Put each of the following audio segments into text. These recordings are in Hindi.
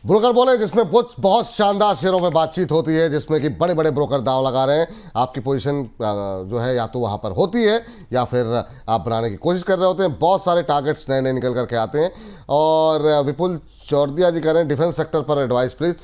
ब्रोकर बोले जिसमें कुछ बहुत शानदार शेयरों में बातचीत होती है, जिसमें कि बड़े बड़े ब्रोकर दांव लगा रहे हैं। आपकी पोजीशन जो है या तो वहाँ पर होती है या फिर आप बनाने की कोशिश कर रहे होते हैं। बहुत सारे टारगेट्स नए नए निकल करके आते हैं। और विपुल चौरदिया जी कह रहे हैं डिफेंस सेक्टर पर एडवाइस प्लीज़।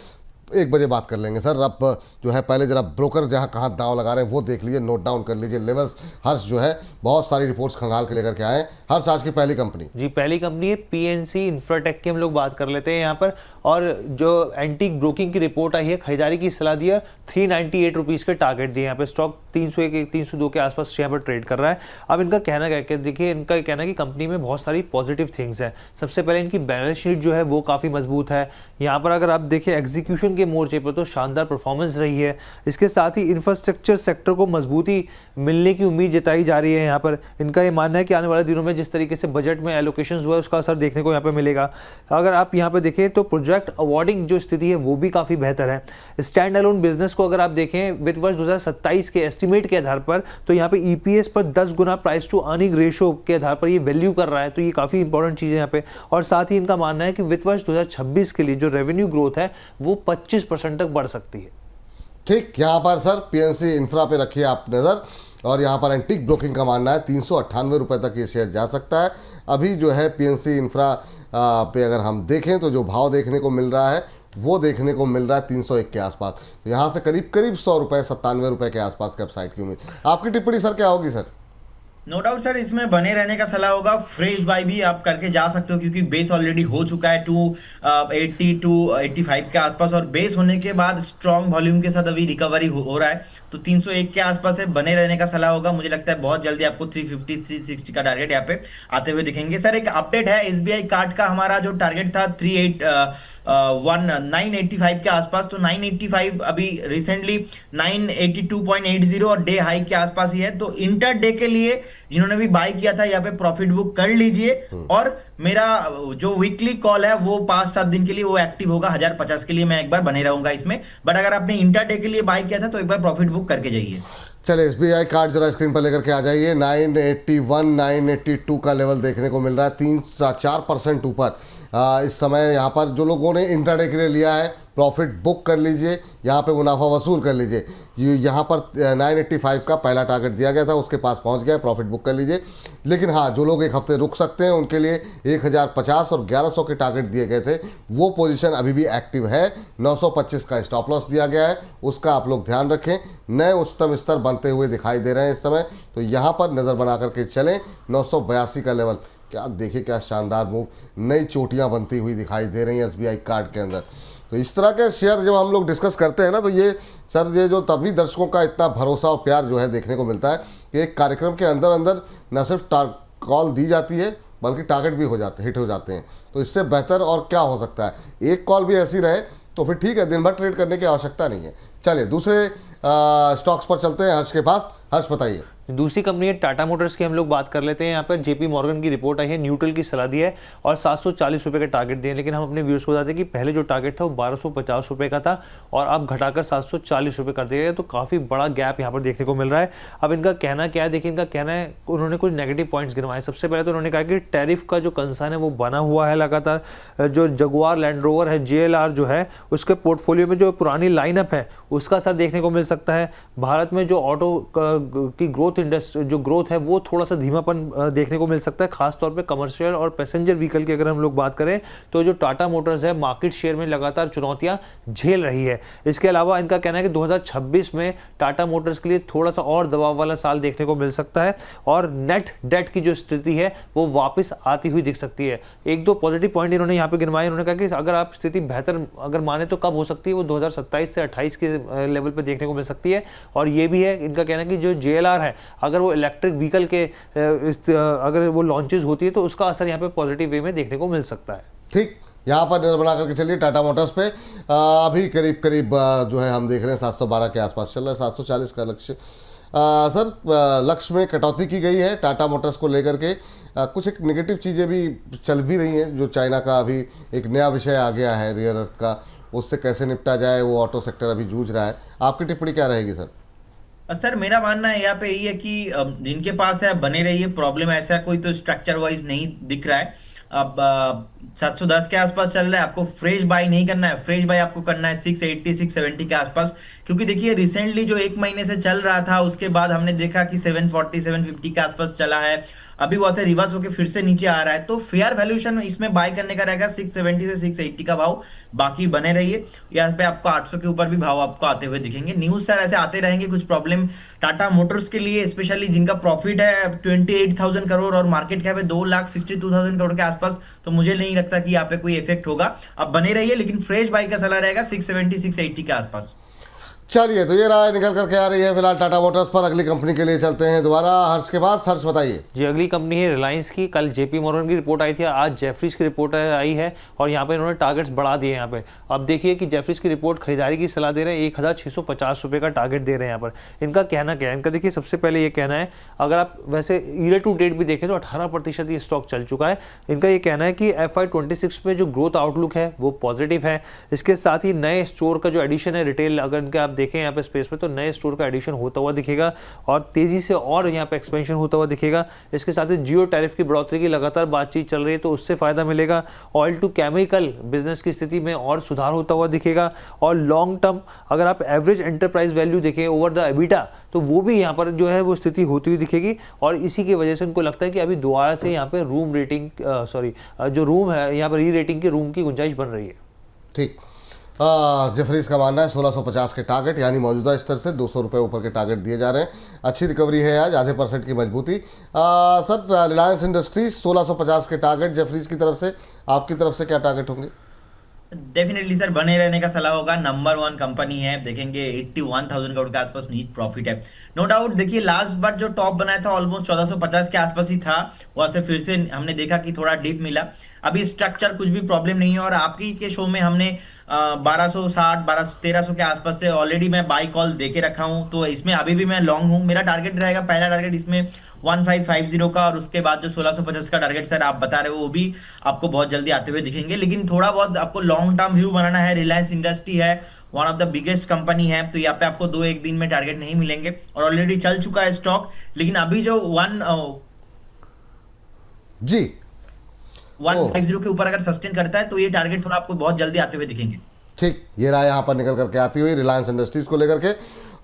1 बजे बात कर लेंगे सर। अब जो है पहले जरा ब्रोकर जहाँ कहाँ दांव लगा रहे हैं वो देख लीजिए, नोट डाउन कर लीजिए लेवल्स। हर्ष जो है बहुत सारी रिपोर्ट्स खंगाल के लेकर के आए हैं। हर्ष आज की पहली कंपनी जी, पहली कंपनी है पीएनसी इंफ्राटेक की हम लोग बात कर लेते हैं यहाँ पर। और जो एंटीक ब्रोकिंग की रिपोर्ट आई है, खरीदारी की सलाह दी है, 398 रुपीज़ के टारगेट दिए। यहाँ पे स्टॉक 301 302 के आसपास यहाँ पर ट्रेड कर रहा है। अब इनका कहना क्या है, देखिए इनका कहना है कि कंपनी में बहुत सारी पॉजिटिव थिंग्स हैं। सबसे पहले इनकी बैलेंस शीट जो है वो काफ़ी मजबूत है। यहाँ पर अगर आप देखें एग्जीक्यूशन के मोर्चे पर तो शानदार परफॉर्मेंस रही है। इसके साथ ही इंफ्रास्ट्रक्चर सेक्टर को मजबूती मिलने की उम्मीद जताई जा रही है। यहाँ पर इनका ये मानना है कि आने वाले दिनों में जिस तरीके से बजट में एलोकेशंस हुआ है उसका असर देखने को यहाँ पे मिलेगा। अगर आप यहाँ पे देखें तो प्रोजेक्ट अवार्डिंग जो स्थिति है वो भी काफ़ी बेहतर है। स्टैंड अलोन बिजनेस को अगर आप देखें वित्त वर्ष 2027 के एस्टिमेट के आधार पर तो यहाँ पे ईपीएस पर 10 गुना प्राइस टू अर्निंग रेशो के आधार पर ये वैल्यू कर रहा है। तो ये काफ़ी इंपॉर्टेंट चीज़ है यहाँ पे। और साथ ही इनका मानना है कि वित्त वर्ष 2026 के लिए जो रेवेन्यू ग्रोथ है वो 25% तक बढ़ सकती है। ठीक, यहाँ पर सर पीएनसी इंफ्रा पे रखिए आप नज़र। और यहाँ पर एंटीक ब्रोकिंग का मानना है 398 रुपये तक ये शेयर जा सकता है। अभी जो है पीएनसी इंफ्रा पे अगर हम देखें तो जो भाव देखने को मिल रहा है वो देखने को मिल रहा है 301 के आसपास। तो यहाँ से करीब करीब 100 रुपये 97 रुपये के आसपास के अपसाइड की उम्मीद। आपकी टिप्पणी सर क्या होगी सर? नो डाउट सर, इसमें बने रहने का सलाह होगा। फ्रेश बाय भी आप करके जा सकते हो क्योंकि बेस ऑलरेडी हो चुका है 280 टू 85 के आसपास। और बेस होने के बाद स्ट्रॉन्ग वॉल्यूम के साथ अभी रिकवरी हो रहा है। तो 301 के आसपास है, बने रहने का सलाह होगा। मुझे लगता है बहुत जल्दी आपको 350 360 का टारगेट यहाँ पे आते हुए दिखेंगे। सर एक अपडेट है, एसबीआई कार्ड का हमारा जो टारगेट था 985 के आसपास, तो 985 अभी रिसेंटली 982.80 और डे हाई के आसपास ही है। तो इंटर डे के लिए जिन्होंने भी बाय किया था यहाँ पे प्रॉफिट बुक कर लीजिए। और मेरा जो वीकली कॉल है वो 5-7 दिन के लिए वो एक्टिव होगा 1050 के लिए। मैं एक बार बने रहूंगा इसमें। बट अगर आपने इंटर डे के लिए बाय किया था तो एक बार प्रॉफिट बुक करके जाइए। चलिए एसबीआई कार्ड जरा स्क्रीन पर लेकर के आ जाइए। 981 982 का लेवल देखने को मिल रहा है, 3-4% ऊपर इस समय। यहाँ पर जो लोगों ने इंट्राडे के लिए लिया है प्रॉफिट बुक कर लीजिए, यहाँ पे मुनाफा वसूल कर लीजिए। यहाँ पर 985 का पहला टारगेट दिया गया था, उसके पास पहुँच गया, प्रॉफिट बुक कर लीजिए। लेकिन हाँ, जो लोग एक हफ्ते रुक सकते हैं उनके लिए 1050 और 1100 के टारगेट दिए गए थे, वो पोजीशन अभी भी एक्टिव है। 925 का स्टॉप लॉस दिया गया है, उसका आप लोग ध्यान रखें। नए उच्चतम स्तर बनते हुए दिखाई दे रहे हैं इस समय, तो यहाँ पर नज़र बना करके चलें। 982 का लेवल, क्या देखिए क्या शानदार मूव, नई चोटियाँ बनती हुई दिखाई दे रही हैं एसबीआई कार्ड के अंदर। तो इस तरह के शेयर जब हम लोग डिस्कस करते हैं ना, तो ये सर ये जो तभी दर्शकों का इतना भरोसा और प्यार जो है देखने को मिलता है कि एक कार्यक्रम के अंदर अंदर न सिर्फ कॉल दी जाती है बल्कि टारगेट भी हिट हो जाते हैं। तो इससे बेहतर और क्या हो सकता है? एक कॉल भी ऐसी रहे तो फिर ठीक है, दिन भर ट्रेड करने की आवश्यकता नहीं है। चलिए दूसरे स्टॉक्स पर चलते हैं हर्ष के पास। हर्ष बताइए। दूसरी कंपनी है टाटा मोटर्स की हम लोग बात कर लेते हैं। यहाँ पर जेपी मॉर्गन की रिपोर्ट आई है, न्यूट्रल की सलाह दी है और 740 रुपये का टारगेट दिए। लेकिन हम अपने व्यूअर्स को बताते हैं कि पहले जो टारगेट था वो 1250 रुपये का था और अब घटाकर 740 रुपये कर दिया गया। तो काफ़ी बड़ा गैप यहाँ पर देखने को मिल रहा है। अब इनका कहना क्या है, देखिए इनका कहना है, उन्होंने कुछ नेगेटिव पॉइंट्स गिनवाए। सबसे पहले तो उन्होंने कहा कि टैरिफ का जो कंसर्न है वो बना हुआ है लगातार। जो जगुआर लैंड रोवर है, JLR जो है, उसके पोर्टफोलियो में जो पुरानी लाइनअप है उसका असर देखने को मिल सकता है। भारत में जो ऑटो की ग्रोथ है वो थोड़ा सा धीमापन देखने को मिल सकता है, खासतौर पे कमर्शियल और पैसेंजर व्हीकल की अगर हम लोग बात करें तो जो टाटा मोटर्स है मार्केट शेयर में लगातार चुनौतियां झेल रही है। इसके अलावा इनका कहना है कि 2026 में टाटा मोटर्स के लिए थोड़ा सा और दबाव वाला साल देखने को मिल सकता है और नेट डेट की जो स्थिति है वो वापस आती हुई दिख सकती है। 1-2 पॉजिटिव पॉइंट इन्होंने यहाँ पे गिनवाए। उन्होंने कहा कि अगर आप स्थिति बेहतर अगर माने तो कब हो सकती है, वो 2027 से 28 के लेवल पर देखने को मिल सकती है। और ये भी है, इनका कहना है कि जो JLR है अगर वो इलेक्ट्रिक व्हीकल के अगर वो लॉन्चेस होती है तो उसका असर यहाँ पे पॉजिटिव वे में देखने को मिल सकता है। ठीक, यहाँ पर नजर बना करके चलिए टाटा मोटर्स पे। अभी करीब करीब जो है हम देख रहे हैं 712 के आसपास चल रहा है, 740 का लक्ष्य। सर लक्ष्य में कटौती की गई है टाटा मोटर्स को लेकर के। कुछ एक नेगेटिव चीज़ें भी चल भी रही हैं। जो चाइना का अभी एक नया विषय आ गया है रेयर अर्थ का, उससे कैसे निपटा जाए, वो ऑटो सेक्टर अभी जूझ रहा है। आपकी टिप्पणी क्या रहेगी सर? सर मेरा मानना है यहाँ पे यही है कि जिनके पास है बने रहिए। प्रॉब्लम ऐसा कोई तो स्ट्रक्चर वाइज नहीं दिख रहा है। अब 710 के आसपास चल रहा है। आपको फ्रेश बाय नहीं करना है, फ्रेश बाय आपको करना है 680 670 के आसपास, क्योंकि देखिए रिसेंटली जो एक महीने से चल रहा था उसके बाद हमने देखा कि 740 750 के आसपास चला है, अभी वहां से रिवर्स होकर फिर से नीचे आ रहा है। तो फेयर वैल्यूएशन इसमें बाय करने का रहेगा 670 से 680 का भाव। बाकी बने रहिए, यहाँ पे आपको 800 के ऊपर भी भाव आपको आते हुए दिखेंगे। न्यूज सर ऐसे आते रहेंगे, कुछ प्रॉब्लम टाटा मोटर्स के लिए स्पेशली, जिनका प्रॉफिट है 28,000 करोड़ और मार्केट कैप है 2,62,000 करोड़ के आसपास, तो मुझे नहीं लगता कि यहाँ पे कोई इफेक्ट होगा। अब बने रहिए, लेकिन फ्रेश बाय का सलाह रहेगा 670 680 के आसपास। चलिए, तो ये राय निकल करके आ रही है फिलहाल टाटा मोटर्स पर। अगली कंपनी के लिए चलते हैं दोबारा हर्ष के पास। हर्ष बताइए जी, अगली कंपनी है रिलायंस की। कल जेपी मॉर्गन की रिपोर्ट आई थी, आज जेफरीज की रिपोर्ट आई है और यहाँ पे इन्होंने टारगेट्स बढ़ा दिए। यहाँ पे अब देखिए कि जेफरीज की रिपोर्ट खरीदारी की सलाह दे रहे हैं, 1,650 रुपये का टारगेट दे रहे हैं। यहाँ पर इनका कहना क्या है, इनका देखिए सबसे पहले ये कहना है, अगर आप वैसे ईयर टू डेट भी देखें तो 18% ये स्टॉक चल चुका है। इनका ये कहना है कि FY26 में जो ग्रोथ आउटलुक है वो पॉजिटिव है। इसके साथ ही नए स्टोर का जो एडिशन है रिटेल, अगर इनका आप देखें यहाँ पे स्पेस में, तो नए स्टोर का एडिशन होता हुआ दिखेगा और तेजी से और यहाँ पे एक्सपेंशन होता हुआ दिखेगा। इसके साथ ही जियो टैरिफ की बढ़ोतरी की लगातार बातचीत चल रही है, तो उससे फायदा मिलेगा। ऑयल टू केमिकल बिजनेस की स्थिति में और सुधार होता हुआ दिखेगा। और लॉन्ग टर्म अगर आप एवरेज एंटरप्राइज वैल्यू देखें ओवर द एबिटा, तो वो भी यहाँ पर जो है वो स्थिति होती हुई दिखेगी। और इसी की वजह से उनको लगता है कि अभी दोबारा से यहाँ पे रूम रेटिंग जो रूम है यहाँ पर री रेटिंग की रूम की गुंजाइश बन रही है। ठीक। जेफरीज का मानना है 1650 के टारगेट, यानी मौजूदा स्तर से 200 रुपये ऊपर के टारगेट दिए जा रहे हैं। अच्छी रिकवरी है आज, आधे % की मजबूती। सर, रिलायंस इंडस्ट्रीज 1650 के टारगेट जेफरीज की तरफ से, आपकी तरफ से क्या टारगेट होंगे? डेफिनेटली सर बने रहने का सलाह होगा। नंबर 1 कंपनी है, देखेंगे 81,000 करोड़ के आसपास नीट प्रॉफिट है, नो डाउट। देखिए लास्ट बार जो टॉप बनाया था ऑलमोस्ट 1450 के आसपास ही था, वहां से फिर से हमने देखा कि थोड़ा डिप मिला। अभी स्ट्रक्चर कुछ भी प्रॉब्लम नहीं है, और आपकी के शो में हमने 1260 1300 के आसपास से ऑलरेडी मैं बाई कॉल दे के रखा हूं, तो इसमें अभी भी मैं लॉन्ग हूं। मेरा टारगेट रहेगा, पहला टारगेट इसमें 1550 का, और उसके बाद जो 1650 का टारगेट सर आप बता रहे हो वो भी आपको बहुत जल्दी आते हुए दिखेंगे। लेकिन थोड़ा बहुत आपको लॉन्ग टर्म व्यू बनाना है। रिलायंस इंडस्ट्री है, one of the biggest company है, तो यहाँ पे आपको 2-1 दिन में टारगेट नहीं मिलेंगे, और ऑलरेडी चल चुका है स्टॉक। लेकिन अभी जो 150 के ऊपर अगर सस्टेन करता है तो ये टारगेट थोड़ा आपको बहुत जल्दी आते हुए दिखेंगे। ठीक, ये राय यहाँ पर निकल करके आती हुई रिलायंस इंडस्ट्रीज को लेकर के।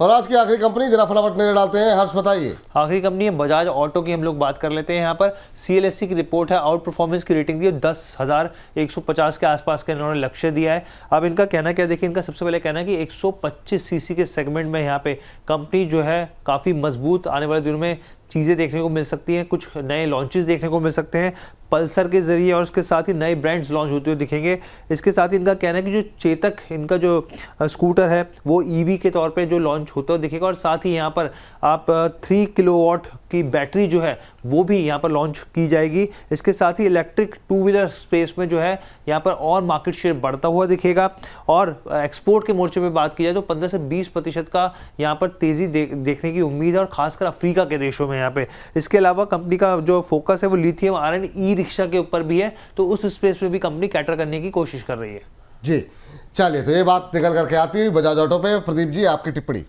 और आज की आखिरी कंपनी जरा फटाफट नजर डालते हैं। हर्ष बताइए। आखिरी कंपनी है बजाज ऑटो की, हम लोग बात कर लेते हैं। यहाँ पर CLSC की रिपोर्ट है, आउट परफॉर्मेंस की रेटिंग दी है, 10,150 के आसपास का इन्होंने लक्ष्य दिया है। अब इनका कहना क्या, देखिए इनका सबसे पहले कहना है कि 125 सीसी के सेगमेंट में यहाँ पे कंपनी जो है काफ़ी मजबूत आने वाले दिनों में चीज़ें देखने को मिल सकती हैं, कुछ नए लॉन्चेस देखने को मिल सकते हैं पल्सर के जरिए, और उसके साथ ही नए ब्रांड्स लॉन्च होते हुए दिखेंगे। इसके साथ ही इनका कहना है कि जो चेतक इनका जो स्कूटर है वो EV के तौर पे जो लॉन्च होता हुआ दिखेगा, और साथ ही यहाँ पर आप 3 किलोवाट की बैटरी जो है वो भी यहाँ पर लॉन्च की जाएगी। इसके साथ ही इलेक्ट्रिक 2 व्हीलर स्पेस में जो है यहाँ पर और मार्केट शेयर बढ़ता हुआ दिखेगा। और एक्सपोर्ट के मोर्चे पे बात की जाए तो 15 से 20% का यहाँ पर तेज़ी देखने की उम्मीद है, और खासकर अफ्रीका के देशों में यहाँ पे। इसके अलावा कंपनी का जो फोकस है वो लिथियम आयरन ई-रिक्शा के ऊपर भी है, तो उस स्पेस में भी कंपनी कैटर करने की कोशिश कर रही है। जी, चलिए, तो ये बात निकल करके आती हुई बजाज ऑटो पे। प्रदीप जी, आपकी टिप्पणी।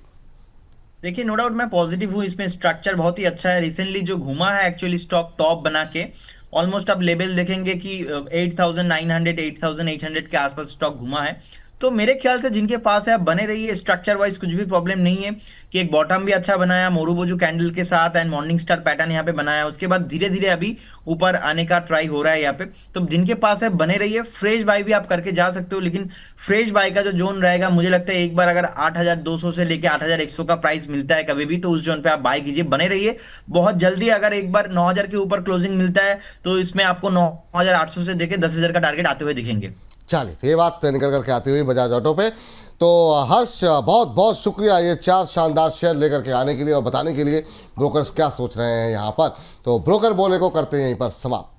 देखिए नो डाउट मैं पॉजिटिव हूँ, इसमें स्ट्रक्चर बहुत ही अच्छा है। रिसेंटली जो घूमा है एक्चुअली स्टॉक टॉप बना के, ऑलमोस्ट आप लेवल देखेंगे कि 8,900 8,800 के आसपास स्टॉक घुमा है। तो मेरे ख्याल से जिनके पास है आप बने रहिए, स्ट्रक्चर वाइज कुछ भी प्रॉब्लम नहीं है। कि एक बॉटम भी अच्छा बनाया मोरूबोजू कैंडल के साथ, एंड मॉर्निंग स्टार पैटर्न यहाँ पे बनाया, उसके बाद धीरे धीरे अभी ऊपर आने का ट्राई हो रहा है यहाँ पे। तो जिनके पास है बने रहिए, फ्रेश बाय भी आप करके जा सकते हो, लेकिन फ्रेश बाय का जो जोन रहेगा, मुझे लगता है एक बार अगर 8,200 से लेके 8,100 का प्राइस मिलता है कभी भी, तो उस जोन पे आप बाय कीजिए, बने रहिए। बहुत जल्दी अगर एक बार 9,000 के ऊपर क्लोजिंग मिलता है तो इसमें आपको 9,800 से देके 10,000 का टारगेट आते हुए दिखेंगे। चलिए, तो ये बात निकल करके आती हुई बजाज ऑटो पे। तो हर्ष, बहुत बहुत शुक्रिया ये 4 शानदार शेयर लेकर के आने के लिए और बताने के लिए ब्रोकर्स क्या सोच रहे हैं यहाँ पर। तो ब्रोकर बोले को करते हैं यहीं पर समाप्त।